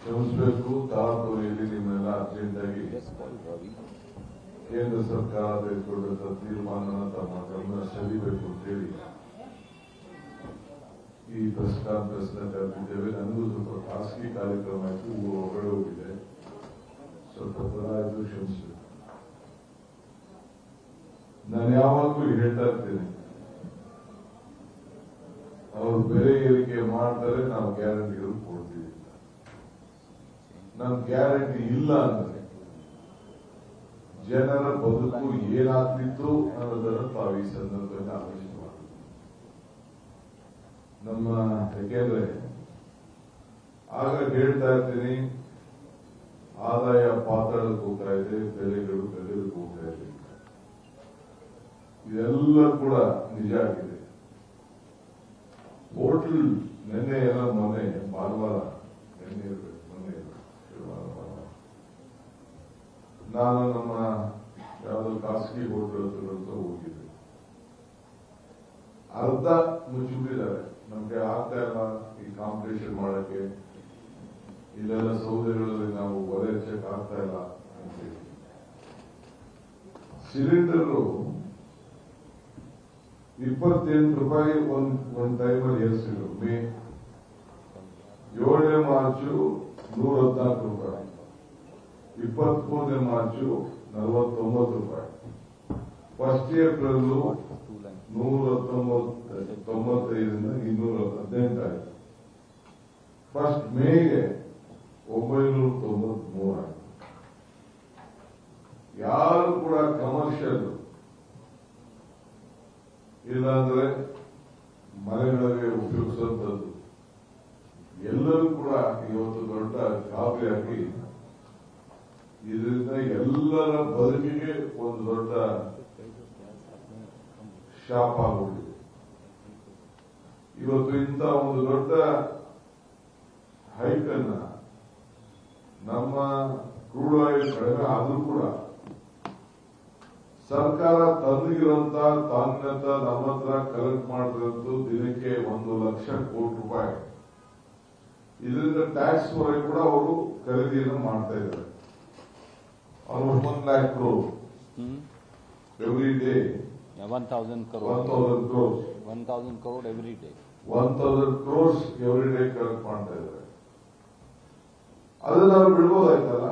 ಕ್ಷಮಿಸಬೇಕು. ತಾರಾತುರಿಯಲ್ಲಿ ನಿಮ್ಮೆಲ್ಲ ಅರ್ಜೆಂಟಾಗಿ ಕೇಂದ್ರ ಸರ್ಕಾರ ತೆಗೆದುಕೊಂಡಂತ ತೀರ್ಮಾನ ತಮ್ಮ ಗಮನ ಸೆಳೀಬೇಕು ಅಂತೇಳಿ ಈ ಪ್ರೆಸ್ ಕಾನ್ಫರೆನ್ಸ್ ಕರೆದಿದ್ದೇವೆ. ನನಗೂ ಸ್ವಲ್ಪ ಖಾಸಗಿ ಕಾರ್ಯಕ್ರಮ ಆಯಿತು, ಊರು ಹೊರಗಡೆ ಹೋಗಿದೆ, ಸ್ವಲ್ಪ ತಡ ಆಯಿತು, ಕ್ಷಮಿಸಬೇಕು. ನಾನು ಯಾವಾಗಲೂ ಹೇಳ್ತಾ ಇರ್ತೇನೆ, ಅವರು ಬೆಲೆ ಏರಿಕೆ ಮಾಡ್ತಾರೆ, ನಾವು ಗ್ಯಾರಂಟಿಗಳು ಕೊಡ್ತೀವಿ. ನಮ್ ಗ್ಯಾರಂಟಿ ಇಲ್ಲ ಅಂದ್ರೆ ಜನರ ಬದುಕು ಏನಾಗ್ತಿತ್ತು ಅನ್ನೋದನ್ನು ತಾವು ಈ ಸಂದರ್ಭದಲ್ಲಿ ಆಲೋಚನೆ ಮಾಡಬೇಕು. ಯಾಕೆಂದ್ರೆ ಆಗ ಹೇಳ್ತಾ ಇರ್ತೀನಿ, ಆದಾಯ ಪಾತಾಳಕ್ಕೆ ಹೋಗ್ತಾ ಇದೆ, ಬೆಲೆಗಳು ಗಗನಕ್ಕೆ ಹೋಗ್ತಾ ಇದೆ. ಇದೆಲ್ಲ ಕೂಡ ನಿಜ ಆಗಿದೆ. ಹೋಟೆಲ್ ನೆನ್ನೆ ಎಲ್ಲ ಮೊನ್ನೆ ಭಾನುವಾರ ನೆನ್ನೆ ಇರಬೇಕು, ಮೊನ್ನೆ ನಾನು ನಮ್ಮ ಯಾವುದೋ ಖಾಸಗಿ ಹೋಟೆಲ್ ಹತ್ರ ಹೋಗಿದ್ದೆ. ಅರ್ಧ ಮುಚ್ಚಿಬಿಟ್ಟಿದ್ದಾರೆ, ನಮ್ಗೆ ಆಗ್ತಾ ಇಲ್ಲ ಈ ಕಾಂಪಿಟೇಷನ್ ಮಾಡಕ್ಕೆ, ಇಲ್ಲೆಲ್ಲ ಸೌದೆಗಳಲ್ಲಿ ನಾವು ಒಲೆ ಹಚ್ಚಕ್ಕೆ ಆಗ್ತಾ ಇಲ್ಲ ಅಂತೇಳಿ. ಸಿಲಿಂಡರು 28 ರೂಪಾಯಿ ಒಂದ್ ಟೈಮಲ್ಲಿ ಏರಿಸಿದ್ರು. ಮೇ 7ನೇ ಮಾರ್ಚು 114 ರೂಪಾಯಿ, 23ನೇ ಮಾರ್ಚು 49 ರೂಪಾಯಿ, 1 ಏಪ್ರಿಲ್ 195ರಿಂದ 218 ಆಯಿತು, 1 ಮೇಗೆ 993 ಆಯಿತು. ಯಾರು ಕೂಡ ಕಮರ್ಷಿಯಲ್ ಇಲ್ಲಾಂದ್ರೆ ಮನೆಗಳಿಗೆ ಉಪಯೋಗಿಸುವಂಥದ್ದು ಎಲ್ಲರೂ ಕೂಡ ಇವತ್ತು ದೊಡ್ಡ ಗಾಬರಿಯಾಗಿ ಇದರಿಂದ ಎಲ್ಲರ ಬದುಕಿಗೆ ಒಂದು ದೊಡ್ಡ ಶಾಪ ಆಗೋಗಿದೆ. ಇವತ್ತು ಇಂಥ ಒಂದು ದೊಡ್ಡ ಹೈಕ್ ಅನ್ನ ನಮ್ಮ ಕ್ರೂಡ್ ಆಯಿಲ್ ಕಡಿಮೆ ಆದ್ರೂ ಕೂಡ ಸರ್ಕಾರ ತಂದಿರುವಂತ ತಾಂಗಂತ ನಮ್ಮ ಹತ್ರ ಕಲೆಕ್ಟ್ ಮಾಡಿದಂತೂ ದಿನಕ್ಕೆ 1 ಲಕ್ಷ ಕೋಟಿ ರೂಪಾಯಿ. ಇದರಿಂದ ಟ್ಯಾಕ್ಸ್ ಹೊರಗೆ ಕೂಡ ಅವರು ಖರೀದಿಯನ್ನು ಮಾಡ್ತಾ ಇದ್ದಾರೆ. Almost 1 lakh crore every day. 1,000 crore. 1,000 crores. 1,000 crore every day. 1,000 crores every day collect ಮಾಡ್ತಾ ಇದ್ದಾರೆ. ಅದನ್ನ ನಾವು ಬಿಡ್ಬೋದಾಯ್ತಲ್ಲ,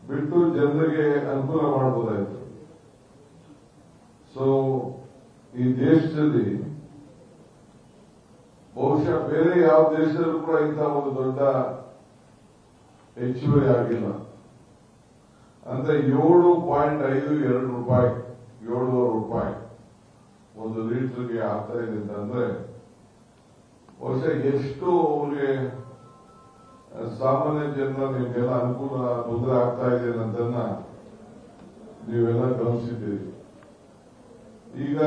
ಬಿಟ್ಟು ಜನರಿಗೆ ಅನುಕೂಲ ಮಾಡಬಹುದಾಯ್ತು. ಸೊ ಈ ದೇಶದಲ್ಲಿ ಬಹುಶಃ ಬೇರೆ ಯಾವ ದೇಶದಲ್ಲೂ ಕೂಡ ಇಂಥ ಒಂದು ದೊಡ್ಡ ಹೆಚ್ಚುವರಿ ಆಗಿಲ್ಲ. ಅಂದ್ರೆ 7.52 ರೂಪಾಯಿ, 7.5 ರೂಪಾಯಿ ಒಂದು ಲೀಟರ್ಗೆ ಆಗ್ತಾ ಇದೆ ಅಂತಂದ್ರೆ ಬಹುಶಃ ಎಷ್ಟು ಅವ್ರಿಗೆ ಸಾಮಾನ್ಯ ಜನರ ನಿಮ್ಗೆಲ್ಲ ಅನುಕೂಲ ತೊಂದರೆ ಆಗ್ತಾ ಇದೆ ಅನ್ನೋದನ್ನ ನೀವೆಲ್ಲ ಗಮನಿಸಿದ್ದೀರಿ. ಈಗ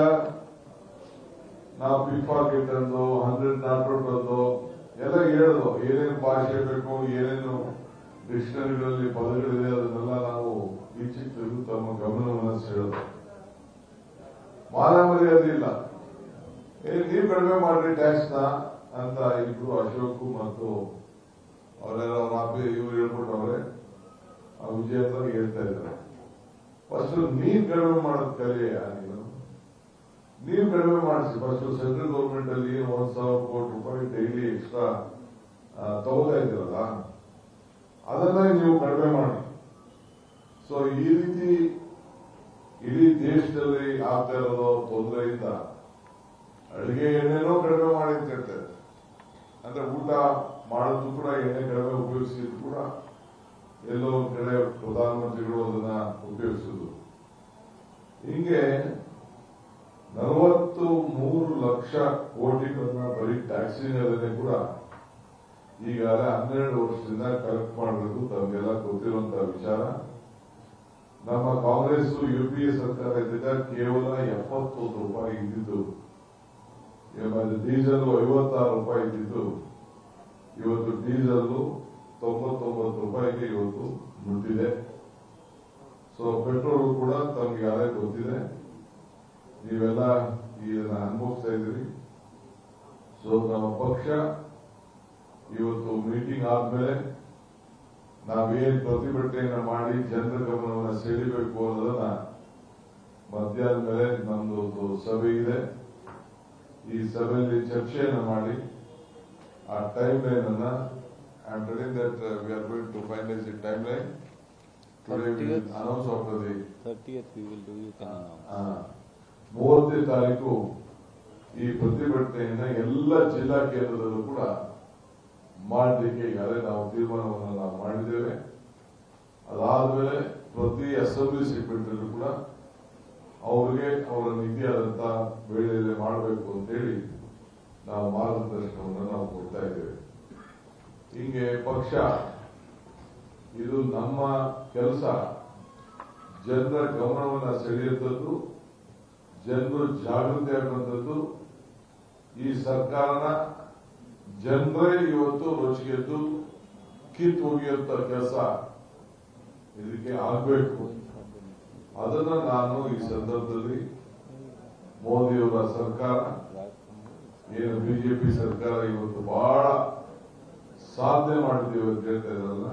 ನಾವು ಪಿಕ್ಪಾಕೆಟ್ ಅಂದು 100 ನಾಟ್ ಅಂದು ಎಲ್ಲ ಹೇಳೋದು, ಏನೇನು ಭಾಷೆ ಬೇಕು, ಏನೇನು ಡಿಕ್ಷನರಿಗಳಲ್ಲಿ ಪದಗಳಿದೆ ಅದನ್ನೆಲ್ಲ ನಾವು ಈಚೆಗೆ ತೆಗೆದು ತಮ್ಮ ಗಮನವನ್ನು ಸೆಳೆದು ಮಾನ ಮರ್ಯಾದೆ ಇಲ್ಲ. ನೀವು ಕಡಿಮೆ ಮಾಡ್ರಿ ಟ್ಯಾಕ್ಸ್ ನ ಅಂತ ಇಬ್ರು ಅಶೋಕ್ ಮತ್ತು ಅವರೆಲ್ಲ ಇವ್ರು ಹೇಳ್ಕೊಟ್ಟವ್ರೆ, ವಿಜಯ ಅಂತ ಹೇಳ್ತಾ ಇದ್ದಾರೆ. ಫಸ್ಟ್ ನೀವ್ ಕಡಿಮೆ ಮಾಡೋದ್ ಕಲಿಯ, ನೀವು ಕಡಿಮೆ ಮಾಡಿಸಿ. ಫಸ್ಟ್ ಸೆಂಟ್ರಲ್ ಗೌರ್ಮೆಂಟ್ ಅಲ್ಲಿ 1,000 ಕೋಟಿ ರೂಪಾಯಿ ಡೈಲಿ ಎಕ್ಸ್ಟ್ರಾ ತಗೋತಾ ಇದ್ದೀರಲ್ಲ, ಅದನ್ನ ನೀವು ಕಡಿಮೆ ಮಾಡಿ. ಸೊ ಈ ರೀತಿ ಇಡೀ ದೇಶದಲ್ಲಿ ಆಗ್ತಾ ಇರೋದು ತೊಂದರೆಯಿಂದ ಅಡುಗೆ ಎಣ್ಣೆನೂ ಕಡಿಮೆ ಮಾಡಿ ಅಂತ ಹೇಳ್ತಾರೆ. ಅಂದ್ರೆ ಊಟ ಮಾಡೋದು ಕೂಡ ಎಣ್ಣೆ ಕಡಿಮೆ ಉಪಯೋಗಿಸಿದ್ರು ಕೂಡ ಎಲ್ಲೋ ಒಂದ್ ಕಡೆ ಪ್ರಧಾನಮಂತ್ರಿಗಳು ಅದನ್ನ ಉಪಯೋಗಿಸುದು. ಹಿಂಗೆ 43 ಲಕ್ಷ ಕೋಟಿಗಳನ್ನ ಬರೀ ಟ್ಯಾಕ್ಸಿನಲ್ಲೇ ಕೂಡ ಈಗಾಗಲೇ 12 ವರ್ಷದಿಂದ ಕಲೆಕ್ಟ್ ಮಾಡಿರೋದು ತಮಗೆಲ್ಲ ಗೊತ್ತಿರುವಂತಹ ವಿಚಾರ. ನಮ್ಮ ಕಾಂಗ್ರೆಸ್ UPA ಸರ್ಕಾರ ಇದ್ದಾಗ ಕೇವಲ 71 ರೂಪಾಯಿ ಇದ್ದಿದ್ದು, ಡೀಸೆಲ್ 56 ರೂಪಾಯಿ ಇದ್ದಿದ್ದು, ಇವತ್ತು ಡೀಸೆಲ್ 99 ರೂಪಾಯಿಗೆ ಇವತ್ತು ಮುಟ್ಟಿದೆ. ಸೊ ಪೆಟ್ರೋಲ್ ಕೂಡ ತಮಗೆ ಯಾರೇ ಗೊತ್ತಿದೆ, ನೀವೆಲ್ಲ ಇದನ್ನ ಅನುಭವಿಸ್ತಾ ಇದ್ದೀರಿ. ಸೊ ನಮ್ಮ ಪಕ್ಷ ಇವತ್ತು ಮೀಟಿಂಗ್ ಆದ್ಮೇಲೆ ನಾವೇನ್ ಪ್ರತಿಭಟನೆಯನ್ನ ಮಾಡಿ ಜನರ ಗಮನವನ್ನು ಸೆಳೀಬೇಕು ಅನ್ನೋದನ್ನ ಮಧ್ಯಾಹ್ನ ಮೇಲೆ ನಮ್ದು ಒಂದು ಸಭೆ ಇದೆ. ಈ ಸಭೆಯಲ್ಲಿ ಚರ್ಚೆಯನ್ನು ಮಾಡಿ ಆ ಟೈಮ್ ಲೈನ್ ಅನ್ನ I am telling that we are going to finalise the timeline today we will announce after the 30th we will do, you can announce. 30ನೇ ತಾರೀಕು ಈ ಪ್ರತಿಭಟನೆಯನ್ನ ಎಲ್ಲ ಜಿಲ್ಲಾ ಕೇಂದ್ರದಲ್ಲೂ ಕೂಡ ಮಾಡಲಿಕ್ಕೆ ಈಗಾಗಲೇ ನಾವು ತೀರ್ಮಾನವನ್ನು ನಾವು ಮಾಡಿದ್ದೇವೆ. ಅದಾದ್ಮೇಲೆ ಪ್ರತಿ ಅಸೆಂಬ್ಲಿ ಸೆಗ್ಮೆಂಟ್ ಕೂಡ ಅವರಿಗೆ ಅವರ ನಿಧಿಯಾದಂತ ವೇಳೆಯಲ್ಲಿ ಮಾಡಬೇಕು ಅಂತೇಳಿ ನಾವು ಮಾರ್ಗದರ್ಶನವನ್ನು ನಾವು ಕೊಡ್ತಾ ಇದ್ದೇವೆ. ಹಿಂಗೆ ಪಕ್ಷ ಇದು ನಮ್ಮ ಕೆಲಸ ಜನರ ಗಮನವನ್ನು ಸೆಳೆಯುವಂಥದ್ದು, ಜನರು ಜಾಗೃತಿ ಆಗುವಂಥದ್ದು. ಈ ಸರ್ಕಾರನ ಜನರೇ ಇವತ್ತು ರೊಚ್ಚಿಗೆದ್ದು ಕಿತ್ತು ಹೋಗಿಯುವಂತ ಕೆಲಸ ಇದಕ್ಕೆ ಆಗಬೇಕು. ಅದನ್ನ ನಾನು ಈ ಸಂದರ್ಭದಲ್ಲಿ ಮೋದಿಯವರ ಸರ್ಕಾರ ಏನು ಬಿಜೆಪಿ ಸರ್ಕಾರ ಇವತ್ತು ಬಹಳ ಸಾಧನೆ ಮಾಡಿದ್ದೇವೆ ಅಂತ ಹೇಳ್ತಾ ಇದ್ರಲ್ಲ,